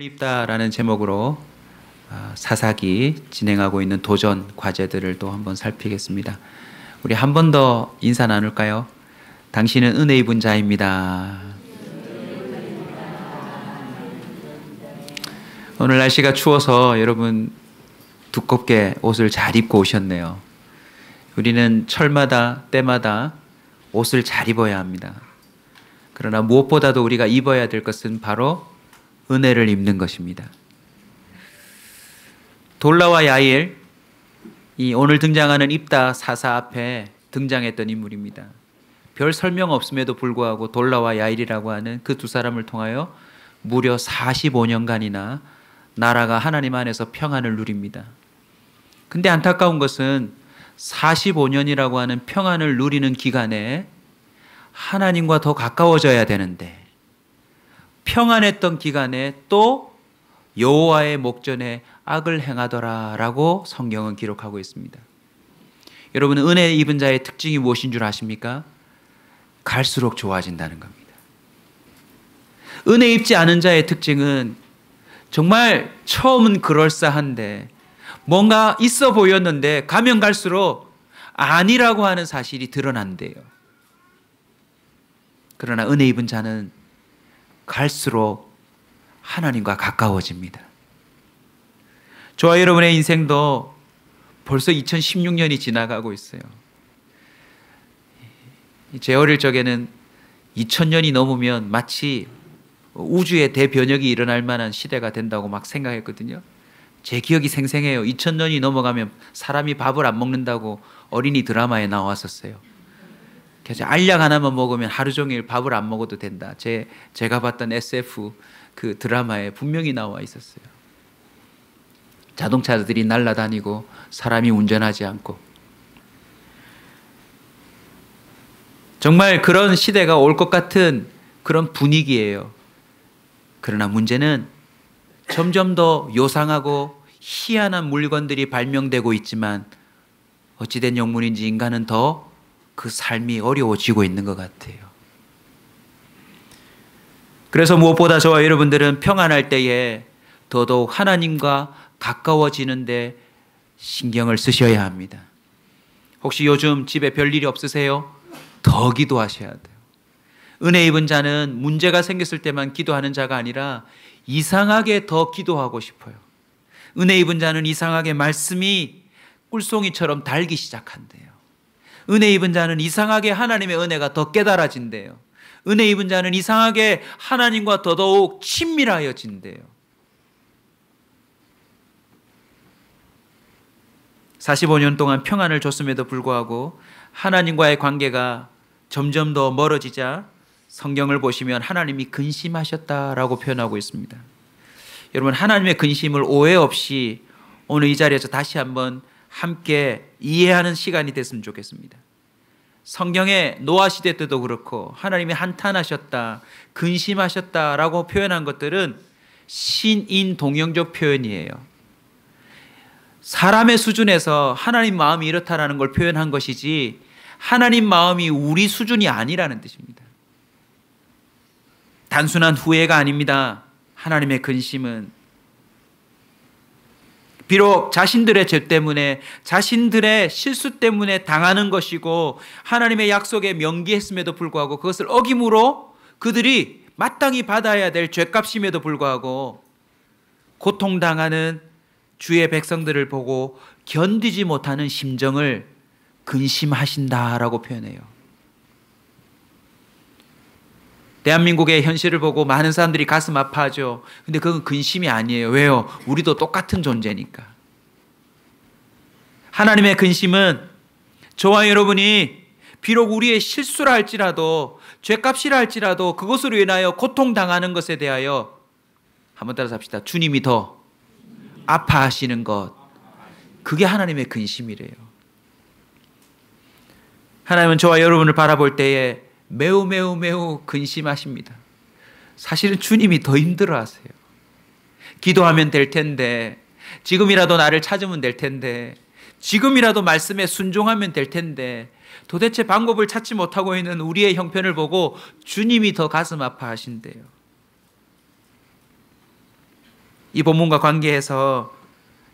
입다라는 제목으로 사사기 진행하고 있는 도전 과제들을 또 한번 살피겠습니다. 우리 한 번 더 인사 나눌까요? 당신은 은혜 입은 자입니다. 오늘 날씨가 추워서 여러분 두껍게 옷을 잘 입고 오셨네요. 우리는 철마다 때마다 옷을 잘 입어야 합니다. 그러나 무엇보다도 우리가 입어야 될 것은 바로 은혜를 입는 것입니다. 돌라와 야일, 이 오늘 등장하는 입다 사사 앞에 등장했던 인물입니다. 별 설명 없음에도 불구하고 돌라와 야일이라고 하는 그 두 사람을 통하여 무려 45년간이나 나라가 하나님 안에서 평안을 누립니다. 근데 안타까운 것은 45년이라고 하는 평안을 누리는 기간에 하나님과 더 가까워져야 되는데 평안했던 기간에 또 여호와의 목전에 악을 행하더라라고 성경은 기록하고 있습니다. 여러분, 은혜 입은 자의 특징이 무엇인 줄 아십니까? 갈수록 좋아진다는 겁니다. 은혜 입지 않은 자의 특징은 정말 처음은 그럴싸한데 뭔가 있어 보였는데 가면 갈수록 아니라고 하는 사실이 드러난대요. 그러나 은혜 입은 자는 갈수록 하나님과 가까워집니다. 저와 여러분의 인생도 벌써 2016년이 지나가고 있어요. 제 어릴 적에는 2000년이 넘으면 마치 우주의 대변혁이 일어날 만한 시대가 된다고 막 생각했거든요. 제 기억이 생생해요. 2000년이 넘어가면 사람이 밥을 안 먹는다고 어린이 드라마에 나왔었어요. 그래서 알약 하나만 먹으면 하루 종일 밥을 안 먹어도 된다. 제가 봤던 SF 그 드라마에 분명히 나와 있었어요. 자동차들이 날아다니고 사람이 운전하지 않고. 정말 그런 시대가 올 것 같은 그런 분위기예요. 그러나 문제는 점점 더 요상하고 희한한 물건들이 발명되고 있지만 어찌된 영문인지 인간은 더 그 삶이 어려워지고 있는 것 같아요. 그래서 무엇보다 저와 여러분들은 평안할 때에 더더욱 하나님과 가까워지는데 신경을 쓰셔야 합니다. 혹시 요즘 집에 별일이 없으세요? 더 기도하셔야 돼요. 은혜 입은 자는 문제가 생겼을 때만 기도하는 자가 아니라 이상하게 더 기도하고 싶어요. 은혜 입은 자는 이상하게 말씀이 꿀송이처럼 달기 시작한대요. 은혜 입은 자는 이상하게 하나님의 은혜가 더 깨달아진대요. 은혜 입은 자는 이상하게 하나님과 더더욱 친밀하여진대요. 45년 동안 평안을 줬음에도 불구하고 하나님과의 관계가 점점 더 멀어지자 성경을 보시면 하나님이 근심하셨다라고 표현하고 있습니다. 여러분, 하나님의 근심을 오해 없이 오늘 이 자리에서 다시 한번 함께 이해하는 시간이 됐으면 좋겠습니다. 성경의 노아 시대 때도 그렇고 하나님이 한탄하셨다, 근심하셨다라고 표현한 것들은 신인 동영적 표현이에요. 사람의 수준에서 하나님 마음이 이렇다라는 걸 표현한 것이지 하나님 마음이 우리 수준이 아니라는 뜻입니다. 단순한 후회가 아닙니다. 하나님의 근심은 비록 자신들의 죄 때문에 자신들의 실수 때문에 당하는 것이고 하나님의 약속에 명기했음에도 불구하고 그것을 어김으로 그들이 마땅히 받아야 될 죄값임에도 불구하고 고통당하는 주의 백성들을 보고 견디지 못하는 심정을 근심하신다라고 표현해요. 대한민국의 현실을 보고 많은 사람들이 가슴 아파하죠. 근데 그건 근심이 아니에요. 왜요? 우리도 똑같은 존재니까. 하나님의 근심은 저와 여러분이 비록 우리의 실수라 할지라도 죄값이라 할지라도 그것으로 인하여 고통당하는 것에 대하여 한번 따라서 합시다. 주님이 더 아파하시는 것. 그게 하나님의 근심이래요. 하나님은 저와 여러분을 바라볼 때에 매우 근심하십니다. 사실은 주님이 더 힘들어하세요. 기도하면 될 텐데, 지금이라도 나를 찾으면 될 텐데, 지금이라도 말씀에 순종하면 될 텐데 도대체 방법을 찾지 못하고 있는 우리의 형편을 보고 주님이 더 가슴 아파하신대요. 이 본문과 관계해서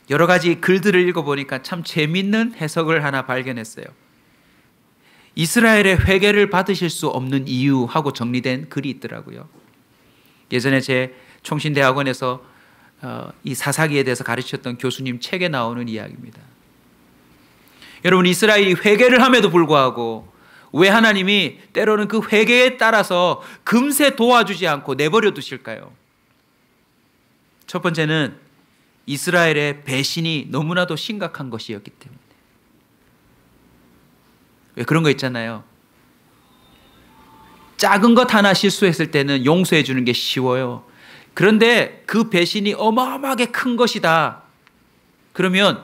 여러 가지 글들을 읽어보니까 참 재밌는 해석을 하나 발견했어요. 이스라엘의 회개를 받으실 수 없는 이유하고 정리된 글이 있더라고요. 예전에 제 총신대학원에서 이 사사기에 대해서 가르쳤던 교수님 책에 나오는 이야기입니다. 여러분, 이스라엘이 회개를 함에도 불구하고 왜 하나님이 때로는 그 회개에 따라서 금세 도와주지 않고 내버려 두실까요? 첫 번째는 이스라엘의 배신이 너무나도 심각한 것이었기 때문에. 왜 그런 거 있잖아요. 작은 것 하나 실수했을 때는 용서해 주는 게 쉬워요. 그런데 그 배신이 어마어마하게 큰 것이다. 그러면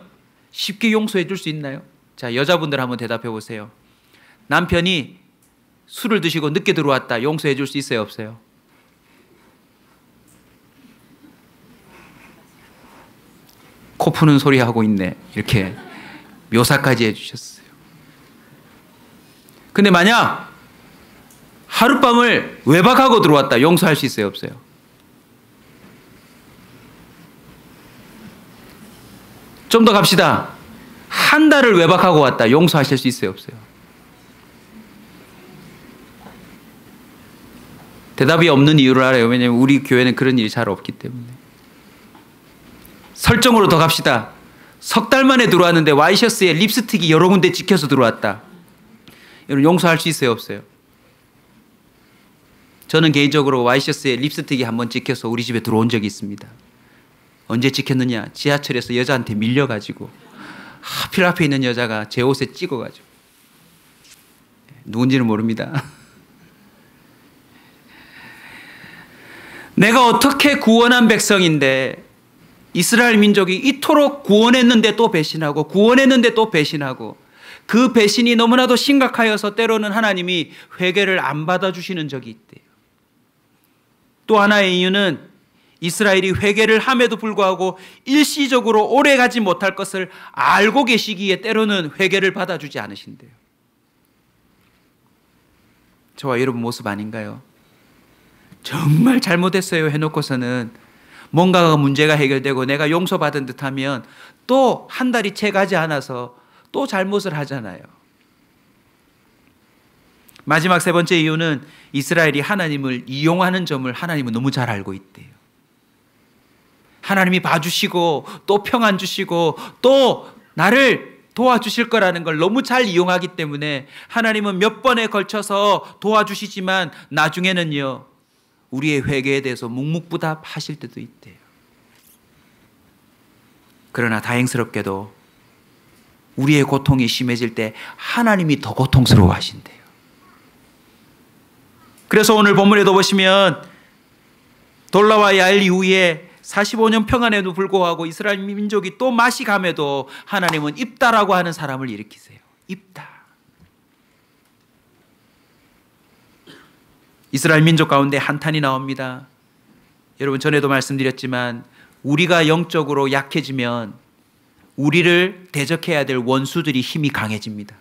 쉽게 용서해 줄 수 있나요? 자, 여자분들 한번 대답해 보세요. 남편이 술을 드시고 늦게 들어왔다. 용서해 줄 수 있어요, 없어요? 코 푸는 소리 하고 있네. 이렇게 묘사까지 해주셨어요. 근데 만약 하룻밤을 외박하고 들어왔다. 용서할 수 있어요, 없어요? 좀 더 갑시다. 한 달을 외박하고 왔다. 용서하실 수 있어요, 없어요? 대답이 없는 이유를 알아요. 왜냐하면 우리 교회는 그런 일이 잘 없기 때문에. 설정으로 더 갑시다. 석 달 만에 들어왔는데 와이셔츠에 립스틱이 여러 군데 찍혀서 들어왔다. 여러분, 용서할 수 있어요, 없어요? 저는 개인적으로 와이셔츠에 립스틱이 한번 찍혀서 우리 집에 들어온 적이 있습니다. 언제 찍혔느냐? 지하철에서 여자한테 밀려가지고 하필 앞에 있는 여자가 제 옷에 찍어가지고. 누군지는 모릅니다. 내가 어떻게 구원한 백성인데 이스라엘 민족이 이토록 구원했는데 또 배신하고 구원했는데 또 배신하고 그 배신이 너무나도 심각하여서 때로는 하나님이 회개를 안 받아주시는 적이 있대요. 또 하나의 이유는 이스라엘이 회개를 함에도 불구하고 일시적으로 오래가지 못할 것을 알고 계시기에 때로는 회개를 받아주지 않으신대요. 저와 여러분 모습 아닌가요? 정말 잘못했어요 해놓고서는 뭔가가 문제가 해결되고 내가 용서받은 듯하면 또 한 달이 채 가지 않아서 또 잘못을 하잖아요. 마지막 세 번째 이유는 이스라엘이 하나님을 이용하는 점을 하나님은 너무 잘 알고 있대요. 하나님이 봐주시고 또 평안 주시고 또 나를 도와주실 거라는 걸 너무 잘 이용하기 때문에 하나님은 몇 번에 걸쳐서 도와주시지만 나중에는요, 우리의 회개에 대해서 묵묵부답하실 때도 있대요. 그러나 다행스럽게도 우리의 고통이 심해질 때 하나님이 더 고통스러워 하신대요. 그래서 오늘 본문에도 보시면 돌라와 야일 이후에 45년 평안에도 불구하고 이스라엘 민족이 또 맛이 감에도 하나님은 입다라고 하는 사람을 일으키세요. 입다. 이스라엘 민족 가운데 한탄이 나옵니다. 여러분, 전에도 말씀드렸지만 우리가 영적으로 약해지면 우리를 대적해야 될 원수들이 힘이 강해집니다.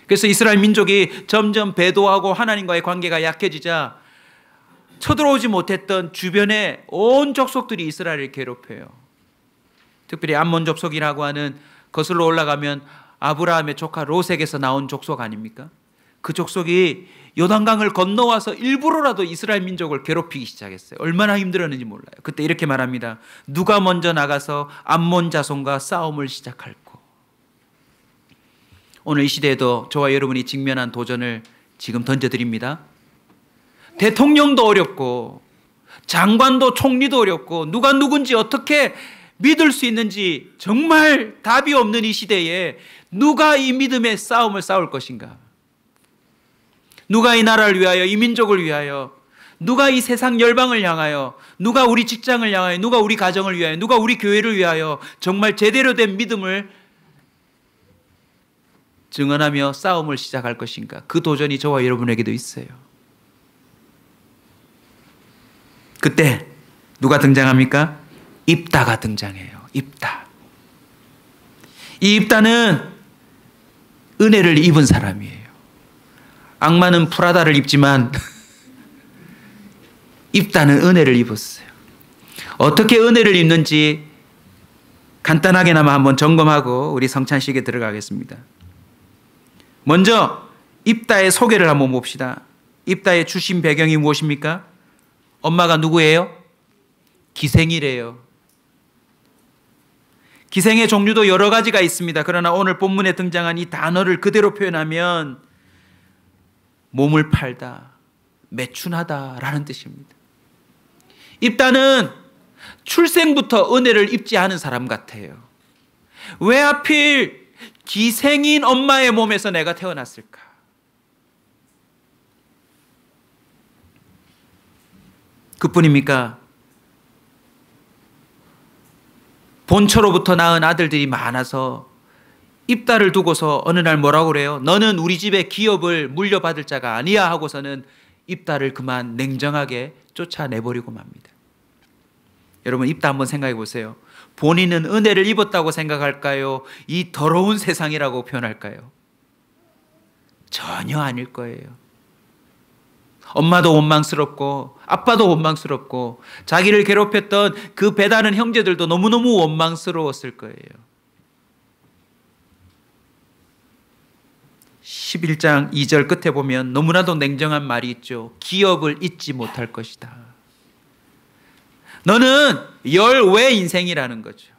그래서 이스라엘 민족이 점점 배도하고 하나님과의 관계가 약해지자 쳐들어오지 못했던 주변의 온 족속들이 이스라엘을 괴롭혀요. 특별히 암몬 족속이라고 하는 거슬러 올라가면 아브라함의 조카 롯에게서 나온 족속 아닙니까? 그 족속이 요단강을 건너와서 일부러라도 이스라엘 민족을 괴롭히기 시작했어요. 얼마나 힘들었는지 몰라요. 그때 이렇게 말합니다. 누가 먼저 나가서 암몬 자손과 싸움을 시작할꼬. 오늘 이 시대에도 저와 여러분이 직면한 도전을 지금 던져드립니다. 대통령도 어렵고 장관도 총리도 어렵고 누가 누군지 어떻게 믿을 수 있는지 정말 답이 없는 이 시대에 누가 이 믿음의 싸움을 싸울 것인가? 누가 이 나라를 위하여, 이 민족을 위하여, 누가 이 세상 열방을 향하여, 누가 우리 직장을 향하여, 누가 우리 가정을 위하여, 누가 우리 교회를 위하여 정말 제대로 된 믿음을 증언하며 싸움을 시작할 것인가? 그 도전이 저와 여러분에게도 있어요. 그때 누가 등장합니까? 입다가 등장해요. 입다. 이 입다는 은혜를 입은 사람이에요. 악마는 프라다를 입지만 입다는 은혜를 입었어요. 어떻게 은혜를 입는지 간단하게나마 한번 점검하고 우리 성찬식에 들어가겠습니다. 먼저 입다의 소개를 한번 봅시다. 입다의 출신 배경이 무엇입니까? 엄마가 누구예요? 기생이래요. 기생의 종류도 여러 가지가 있습니다. 그러나 오늘 본문에 등장한 이 단어를 그대로 표현하면 몸을 팔다, 매춘하다라는 뜻입니다. 입다는 출생부터 은혜를 입지 않은 사람 같아요. 왜 하필 기생인 엄마의 몸에서 내가 태어났을까? 그뿐입니까? 본처로부터 낳은 아들들이 많아서 입다를 두고서 어느 날 뭐라고 그래요? 너는 우리 집의 기업을 물려받을 자가 아니야 하고서는 입다를 그만 냉정하게 쫓아내버리고 맙니다. 여러분 입다 한번 생각해 보세요. 본인은 은혜를 입었다고 생각할까요? 이 더러운 세상이라고 표현할까요? 전혀 아닐 거예요. 엄마도 원망스럽고 아빠도 원망스럽고 자기를 괴롭혔던 그 배다른 형제들도 너무너무 원망스러웠을 거예요. 11장 2절 끝에 보면 너무나도 냉정한 말이 있죠. 기업을 잊지 못할 것이다. 너는 열외 인생이라는 거죠.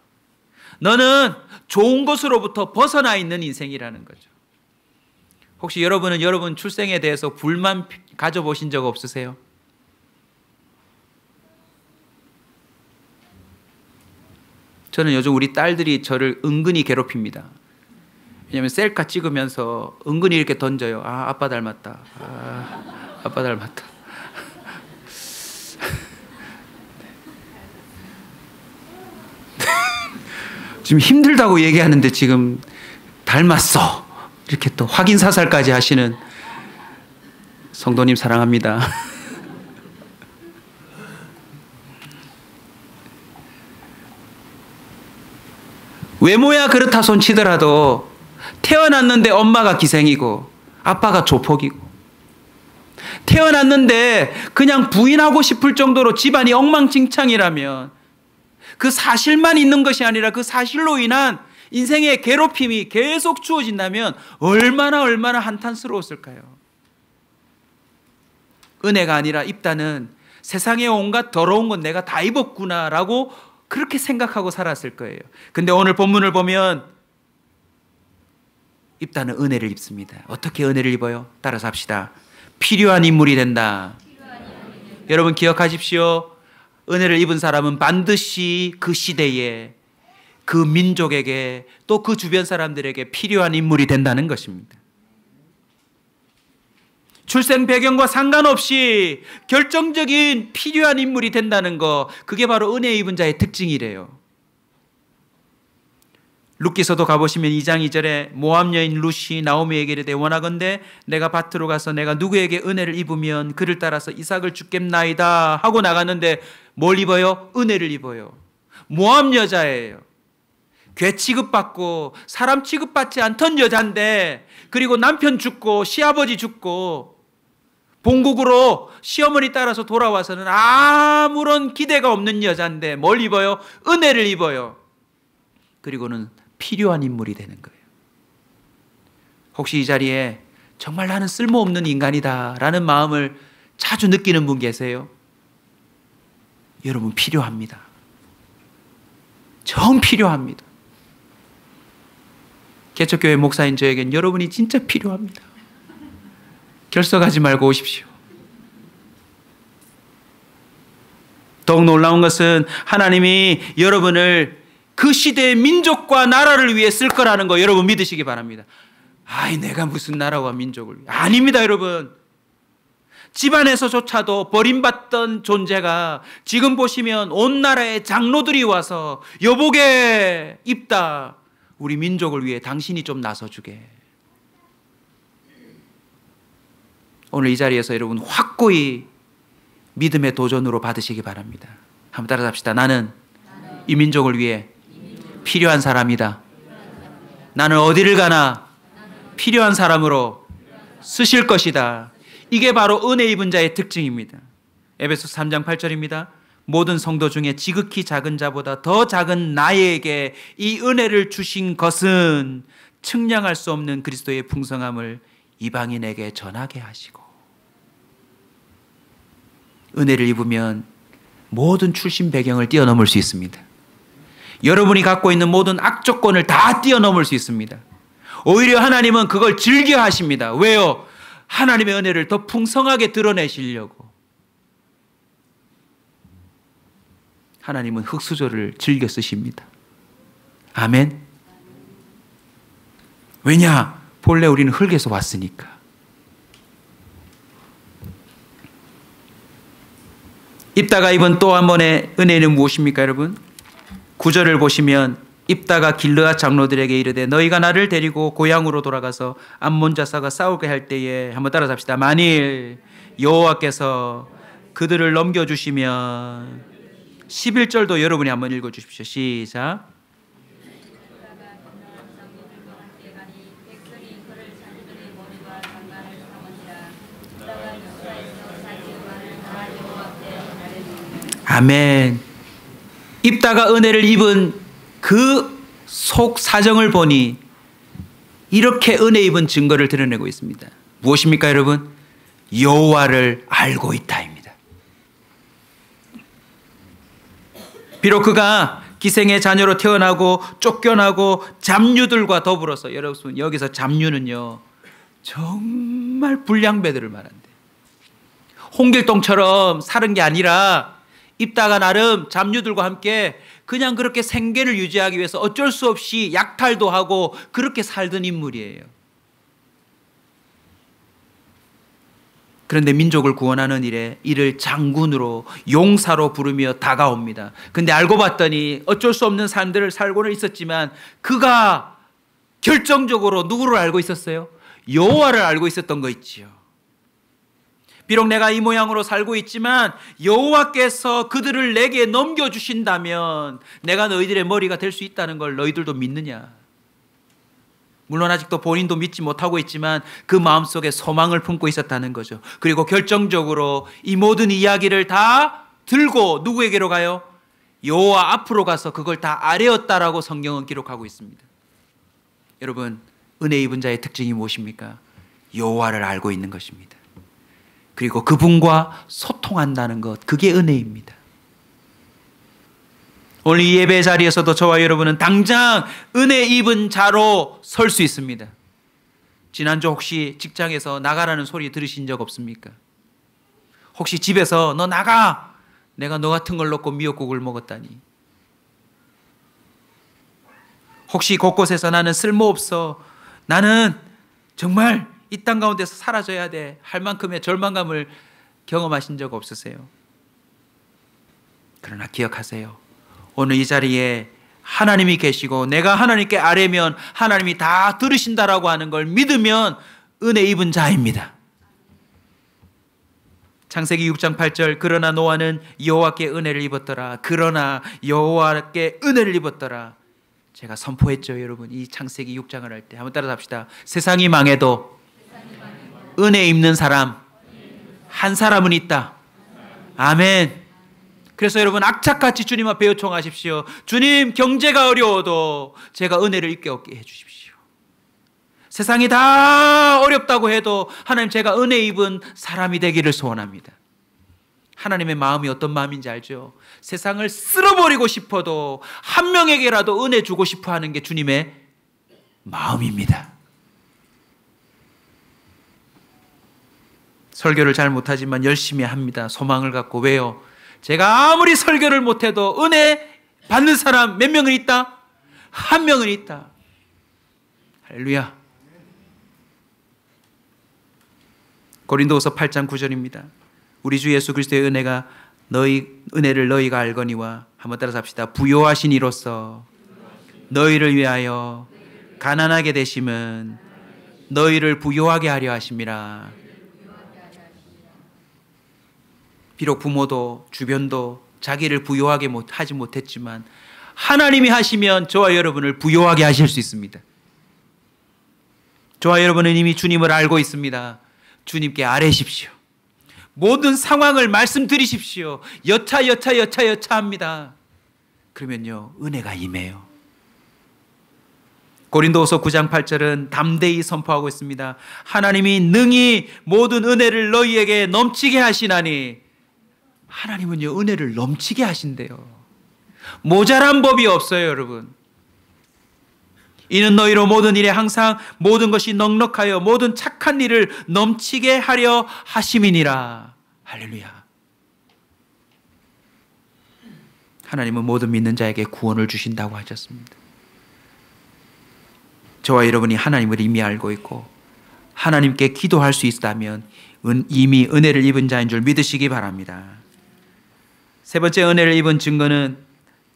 너는 좋은 것으로부터 벗어나 있는 인생이라는 거죠. 혹시 여러분은 여러분 출생에 대해서 불만 가져보신 적 없으세요? 저는 요즘 우리 딸들이 저를 은근히 괴롭힙니다. 왜냐하면 셀카 찍으면서 은근히 이렇게 던져요. 아, 아빠 닮았다. 아, 아빠 닮았다. 지금 힘들다고 얘기하는데 지금 닮았어. 이렇게 또 확인 사살까지 하시는 성도님 사랑합니다. 외모야 그렇다 손 치더라도 태어났는데 엄마가 기생이고 아빠가 조폭이고 태어났는데 그냥 부인하고 싶을 정도로 집안이 엉망진창이라면 그 사실만 있는 것이 아니라 그 사실로 인한 인생의 괴롭힘이 계속 주어진다면 얼마나 한탄스러웠을까요? 은혜가 아니라 입다는 세상에 온갖 더러운 건 내가 다 입었구나라고 그렇게 생각하고 살았을 거예요. 근데 오늘 본문을 보면 입다는 은혜를 입습니다. 어떻게 은혜를 입어요? 따라서 합시다. 필요한 인물이 된다. 여러분 기억하십시오. 은혜를 입은 사람은 반드시 그 시대에 그 민족에게 또 그 주변 사람들에게 필요한 인물이 된다는 것입니다. 출생 배경과 상관없이 결정적인 필요한 인물이 된다는 거, 그게 바로 은혜 입은 자의 특징이래요. 룻기서도 가보시면 2장 2절에 모압 여인 룻이 나오미에게 이르되 원하건대 내가 밭으로 가서 내가 누구에게 은혜를 입으면 그를 따라서 이삭을 주겠나이다 하고 나갔는데 뭘 입어요? 은혜를 입어요. 모압 여자예요. 괴 취급받고 사람 취급받지 않던 여잔데, 그리고 남편 죽고 시아버지 죽고 본국으로 시어머니 따라서 돌아와서는 아무런 기대가 없는 여잔데 뭘 입어요? 은혜를 입어요. 그리고는 필요한 인물이 되는 거예요. 혹시 이 자리에 정말 나는 쓸모없는 인간이다 라는 마음을 자주 느끼는 분 계세요? 여러분 필요합니다. 정 필요합니다. 개척교회 목사인 저에겐 여러분이 진짜 필요합니다. 결석하지 말고 오십시오. 더욱 놀라운 것은 하나님이 여러분을 그 시대의 민족과 나라를 위해 쓸 거라는 거 여러분 믿으시기 바랍니다. 아이 내가 무슨 나라와 민족을 위해. 아닙니다 여러분. 집안에서조차도 버림받던 존재가 지금 보시면 온 나라의 장로들이 와서 여보게 입다. 우리 민족을 위해 당신이 좀 나서주게. 오늘 이 자리에서 여러분 확고히 믿음의 도전으로 받으시기 바랍니다. 한번 따라서 합시다. 나는 이 민족을 위해 필요한 사람이다. 나는 어디를 가나 필요한 사람으로 쓰실 것이다. 이게 바로 은혜 입은 자의 특징입니다. 에베소서 3장 8절입니다. 모든 성도 중에 지극히 작은 자보다 더 작은 나에게 이 은혜를 주신 것은 측량할 수 없는 그리스도의 풍성함을 이방인에게 전하게 하시고, 은혜를 입으면 모든 출신 배경을 뛰어넘을 수 있습니다. 여러분이 갖고 있는 모든 악조건을 다 뛰어넘을 수 있습니다. 오히려 하나님은 그걸 즐겨 하십니다. 왜요? 하나님의 은혜를 더 풍성하게 드러내시려고. 하나님은 흙수저를 즐겨 쓰십니다. 아멘. 왜냐? 본래 우리는 흙에서 왔으니까. 입다가 입은 또 한 번의 은혜는 무엇입니까, 여러분? 9절을 보시면 입다가 길르앗 장로들에게 이르되 너희가 나를 데리고 고향으로 돌아가서 암몬 자사가 싸우게 할 때에, 한번 따라서 합시다. 만일 여호와께서 그들을 넘겨주시면, 11절도 여러분이 한번 읽어주십시오. 시작. 아멘. 입다가 은혜를 입은 그 속 사정을 보니 이렇게 은혜 입은 증거를 드러내고 있습니다. 무엇입니까, 여러분? 여호와를 알고 있다입니다. 비록 그가 기생의 자녀로 태어나고 쫓겨나고 잡류들과 더불어서, 여러분 여기서 잡류는요 정말 불량배들을 말한대. 홍길동처럼 사는 게 아니라 입다가 나름 잡류들과 함께 그냥 그렇게 생계를 유지하기 위해서 어쩔 수 없이 약탈도 하고 그렇게 살던 인물이에요. 그런데 민족을 구원하는 일에 이를 장군으로, 용사로 부르며 다가옵니다. 근데 알고 봤더니 어쩔 수 없는 삶들을 살고는 있었지만 그가 결정적으로 누구를 알고 있었어요? 여호와를 알고 있었던 거 있지요. 비록 내가 이 모양으로 살고 있지만 여호와께서 그들을 내게 넘겨주신다면 내가 너희들의 머리가 될 수 있다는 걸 너희들도 믿느냐? 물론 아직도 본인도 믿지 못하고 있지만 그 마음속에 소망을 품고 있었다는 거죠. 그리고 결정적으로 이 모든 이야기를 다 들고 누구에게로 가요? 여호와 앞으로 가서 그걸 다 아뢰었다라고 성경은 기록하고 있습니다. 여러분, 은혜 입은 자의 특징이 무엇입니까? 여호와를 알고 있는 것입니다. 그리고 그분과 소통한다는 것, 그게 은혜입니다. 오늘 이 예배 자리에서도 저와 여러분은 당장 은혜 입은 자로 설 수 있습니다. 지난주 혹시 직장에서 나가라는 소리 들으신 적 없습니까? 혹시 집에서 너 나가! 내가 너 같은 걸 넣고 미역국을 먹었다니. 혹시 곳곳에서 나는 쓸모없어, 나는 정말 이 땅 가운데서 사라져야 돼, 할 만큼의 절망감을 경험하신 적 없으세요? 그러나 기억하세요. 오늘 이 자리에 하나님이 계시고 내가 하나님께 아뢰면 하나님이 다 들으신다라고 하는 걸 믿으면 은혜 입은 자입니다. 창세기 6장 8절, 그러나 노아는 여호와께 은혜를 입었더라. 그러나 여호와께 은혜를 입었더라. 제가 선포했죠, 여러분. 이 창세기 6장을 할 때 한번 따라서 합시다. 세상이 망해도 은혜 입는 사람 한 사람은 있다. 아멘. 그래서 여러분 악착같이 주님 앞에 요청하십시오. 주님, 경제가 어려워도 제가 은혜를 입게 얻게 해주십시오. 세상이 다 어렵다고 해도 하나님, 제가 은혜 입은 사람이 되기를 소원합니다. 하나님의 마음이 어떤 마음인지 알죠? 세상을 쓸어버리고 싶어도 한 명에게라도 은혜 주고 싶어 하는 게 주님의 마음입니다. 설교를 잘 못하지만 열심히 합니다. 소망을 갖고. 왜요? 제가 아무리 설교를 못해도 은혜 받는 사람 몇 명은 있다? 한 명은 있다. 할렐루야. 고린도후서 8장 9절입니다. 우리 주 예수 그리스도의 은혜를 너희가 알거니와, 한번 따라서 합시다. 부요하신 이로써 너희를 위하여 가난하게 되심은 너희를 부요하게 하려 하심이라. 비록 부모도 주변도 자기를 부요하게 하지 못했지만 하나님이 하시면 저와 여러분을 부요하게 하실 수 있습니다. 저와 여러분은 이미 주님을 알고 있습니다. 주님께 아뢰십시오. 모든 상황을 말씀드리십시오. 여차 합니다. 그러면요, 은혜가 임해요. 고린도후서 9장 8절은 담대히 선포하고 있습니다. 하나님이 능히 모든 은혜를 너희에게 넘치게 하시나니. 하나님은요, 은혜를 넘치게 하신대요. 모자란 법이 없어요, 여러분. 이는 너희로 모든 일에 항상 모든 것이 넉넉하여 모든 착한 일을 넘치게 하려 하심이니라. 할렐루야. 하나님은 모든 믿는 자에게 구원을 주신다고 하셨습니다. 저와 여러분이 하나님을 이미 알고 있고 하나님께 기도할 수 있다면 이미 은혜를 입은 자인 줄 믿으시기 바랍니다. 세 번째 은혜를 입은 증거는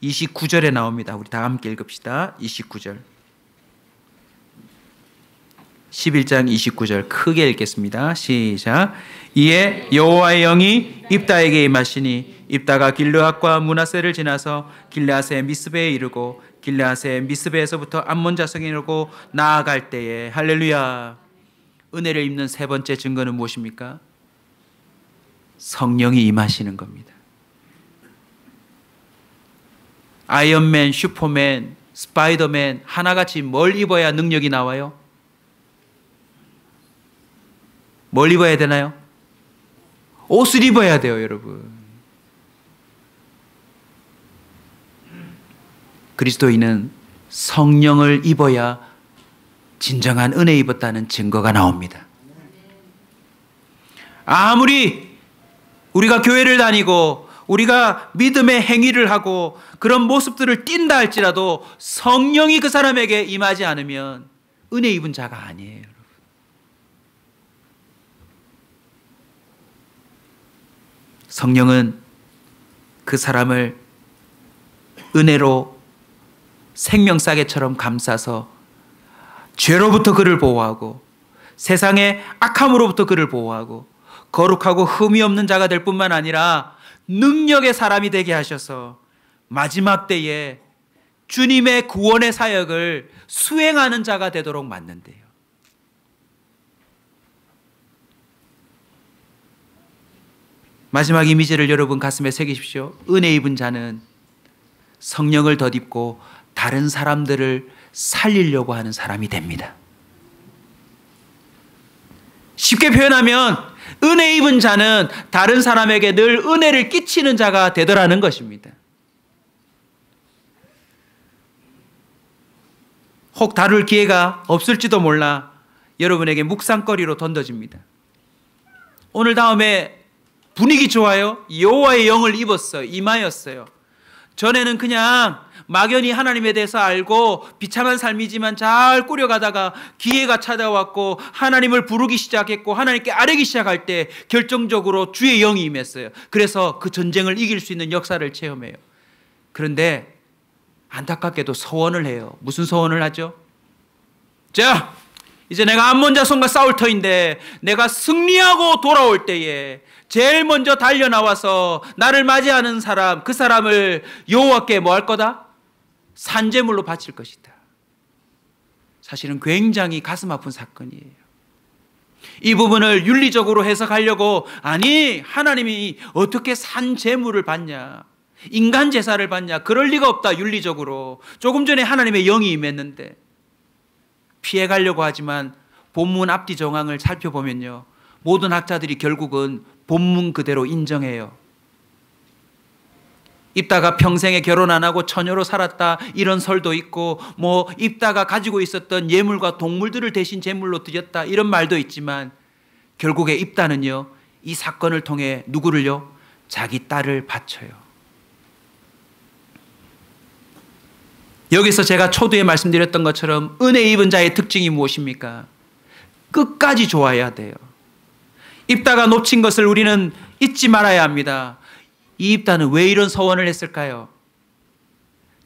29절에 나옵니다. 우리 다 함께 읽읍시다. 29절. 11장 29절 크게 읽겠습니다. 시작. 이에 여호와의 영이 입다에게 임하시니 입다가 길르앗과 므낫세를 지나서 길르앗의 미스베에 이르고 길르앗의 미스베에서부터 암몬 자손에 이르고 나아갈 때에 할렐루야. 은혜를 입는 세 번째 증거는 무엇입니까? 성령이 임하시는 겁니다. 아이언맨, 슈퍼맨, 스파이더맨 하나같이 뭘 입어야 능력이 나와요? 뭘 입어야 되나요? 옷을 입어야 돼요, 여러분. 그리스도인은 성령을 입어야 진정한 은혜 입었다는 증거가 나옵니다. 아무리 우리가 교회를 다니고 우리가 믿음의 행위를 하고 그런 모습들을 띈다 할지라도 성령이 그 사람에게 임하지 않으면 은혜 입은 자가 아니에요, 여러분. 성령은 그 사람을 은혜로 생명싸개처럼 감싸서 죄로부터 그를 보호하고 세상의 악함으로부터 그를 보호하고 거룩하고 흠이 없는 자가 될 뿐만 아니라 능력의 사람이 되게 하셔서 마지막 때에 주님의 구원의 사역을 수행하는 자가 되도록 만든대요. 마지막 이미지를 여러분 가슴에 새기십시오. 은혜 입은 자는 성령을 덧입고 다른 사람들을 살리려고 하는 사람이 됩니다. 쉽게 표현하면 은혜 입은 자는 다른 사람에게 늘 은혜를 끼치는 자가 되더라는 것입니다. 혹 다룰 기회가 없을지도 몰라 여러분에게 묵상거리로 던져집니다. 오늘 다음에 분위기 좋아요? 여호와의 영을 입었어요. 임하였어요. 전에는 그냥 막연히 하나님에 대해서 알고 비참한 삶이지만 잘 꾸려가다가 기회가 찾아왔고 하나님을 부르기 시작했고 하나님께 아뢰기 시작할 때 결정적으로 주의 영이 임했어요. 그래서 그 전쟁을 이길 수 있는 역사를 체험해요. 그런데 안타깝게도 서원을 해요. 무슨 서원을 하죠? 자, 이제 내가 암몬 자손과 싸울 터인데 내가 승리하고 돌아올 때에 제일 먼저 달려나와서 나를 맞이하는 사람, 그 사람을 여호와께 뭐 할 거다? 산제물로 바칠 것이다. 사실은 굉장히 가슴 아픈 사건이에요. 이 부분을 윤리적으로 해석하려고 아니 하나님이 어떻게 산제물을 받냐, 인간 제사를 받냐, 그럴 리가 없다. 윤리적으로 조금 전에 하나님의 영이 임했는데 피해가려고 하지만 본문 앞뒤 정황을 살펴보면요, 모든 학자들이 결국은 본문 그대로 인정해요. 입다가 평생에 결혼 안 하고 처녀로 살았다 이런 설도 있고 뭐 입다가 가지고 있었던 예물과 동물들을 대신 제물로 드렸다 이런 말도 있지만 결국에 입다는요 이 사건을 통해 누구를요? 자기 딸을 바쳐요. 여기서 제가 초두에 말씀드렸던 것처럼 은혜 입은 자의 특징이 무엇입니까? 끝까지 좋아해야 돼요. 입다가 놓친 것을 우리는 잊지 말아야 합니다. 이 입다는 왜 이런 서원을 했을까요?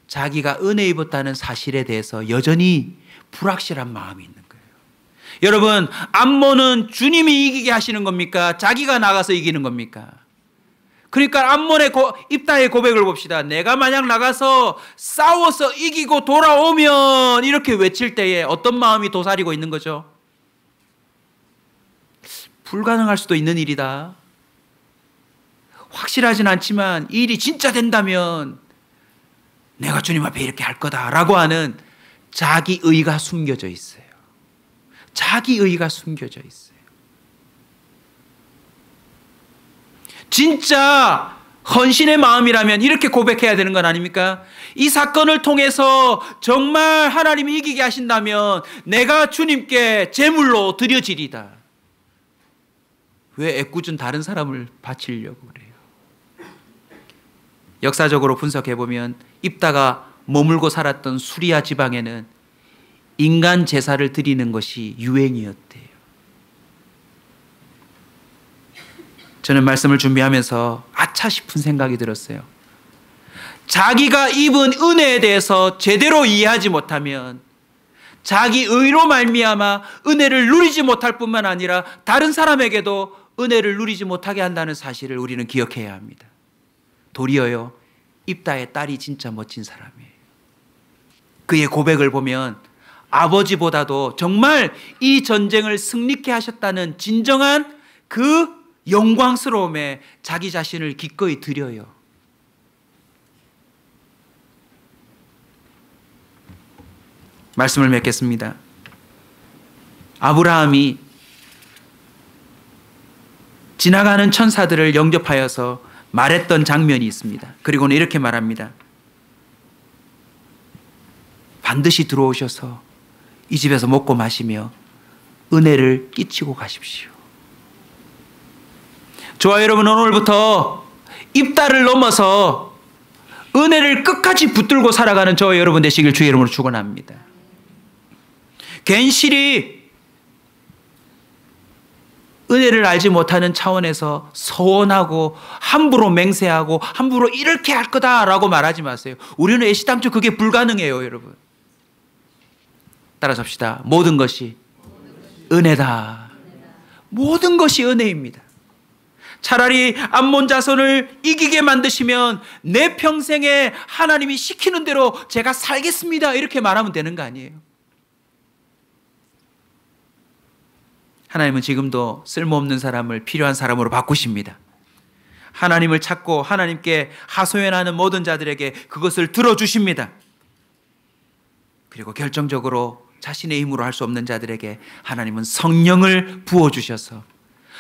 자기가 은혜 입었다는 사실에 대해서 여전히 불확실한 마음이 있는 거예요. 여러분, 암몬은 주님이 이기게 하시는 겁니까? 자기가 나가서 이기는 겁니까? 그러니까 암몬의 입다의 고백을 봅시다. 내가 만약 나가서 싸워서 이기고 돌아오면 이렇게 외칠 때에 어떤 마음이 도사리고 있는 거죠? 불가능할 수도 있는 일이다. 확실하진 않지만 일이 진짜 된다면 내가 주님 앞에 이렇게 할 거다라고 하는 자기의가 숨겨져 있어요. 자기의가 숨겨져 있어요. 진짜 헌신의 마음이라면 이렇게 고백해야 되는 건 아닙니까? 이 사건을 통해서 정말 하나님이 이기게 하신다면 내가 주님께 제물로 드려지리다. 왜 애꿎은 다른 사람을 바치려고 그래요? 역사적으로 분석해보면 입다가 머물고 살았던 수리아 지방에는 인간 제사를 드리는 것이 유행이었대요. 저는 말씀을 준비하면서 아차 싶은 생각이 들었어요. 자기가 입은 은혜에 대해서 제대로 이해하지 못하면 자기 의로 말미암아 은혜를 누리지 못할 뿐만 아니라 다른 사람에게도 은혜를 누리지 못하게 한다는 사실을 우리는 기억해야 합니다. 도리어요, 입다의 딸이 진짜 멋진 사람이에요. 그의 고백을 보면 아버지보다도 정말 이 전쟁을 승리케 하셨다는 진정한 그 영광스러움에 자기 자신을 기꺼이 드려요. 말씀을 맺겠습니다. 아브라함이 지나가는 천사들을 영접하여서 말했던 장면이 있습니다. 그리고는 이렇게 말합니다. 반드시 들어오셔서 이 집에서 먹고 마시며 은혜를 끼치고 가십시오. 저와 여러분, 오늘부터 입다를 넘어서 은혜를 끝까지 붙들고 살아가는 저와 여러분 되시길 주의 이름으로 축원합니다. 괜시리 은혜를 알지 못하는 차원에서 서원하고 함부로 맹세하고 함부로 이렇게 할 거다라고 말하지 마세요. 우리는 애시당초 그게 불가능해요, 여러분. 따라서 합시다. 모든 것이 은혜다. 모든 것이 은혜입니다. 차라리 암몬 자손을 이기게 만드시면 내 평생에 하나님이 시키는 대로 제가 살겠습니다, 이렇게 말하면 되는 거 아니에요. 하나님은 지금도 쓸모없는 사람을 필요한 사람으로 바꾸십니다. 하나님을 찾고 하나님께 하소연하는 모든 자들에게 그것을 들어주십니다. 그리고 결정적으로 자신의 힘으로 할 수 없는 자들에게 하나님은 성령을 부어주셔서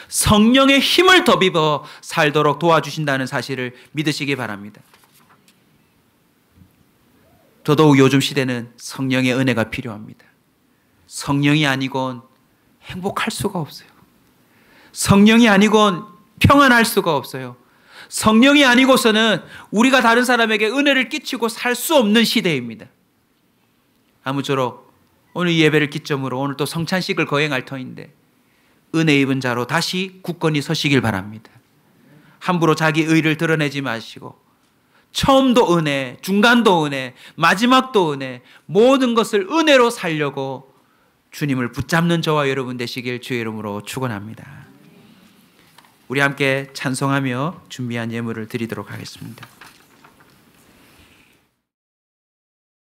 성령의 힘을 덧입어 살도록 도와주신다는 사실을 믿으시기 바랍니다. 더더욱 요즘 시대는 성령의 은혜가 필요합니다. 성령이 아니곤 행복할 수가 없어요. 성령이 아니곤 평안할 수가 없어요. 성령이 아니고서는 우리가 다른 사람에게 은혜를 끼치고 살 수 없는 시대입니다. 아무쪼록 오늘 이 예배를 기점으로 오늘 또 성찬식을 거행할 터인데 은혜 입은 자로 다시 굳건히 서시길 바랍니다. 함부로 자기 의를 드러내지 마시고 처음도 은혜, 중간도 은혜, 마지막도 은혜, 모든 것을 은혜로 살려고 주님을 붙잡는 저와 여러분 되시길 주의 이름으로 축원합니다. 우리 함께 찬송하며 준비한 예물을 드리도록 하겠습니다.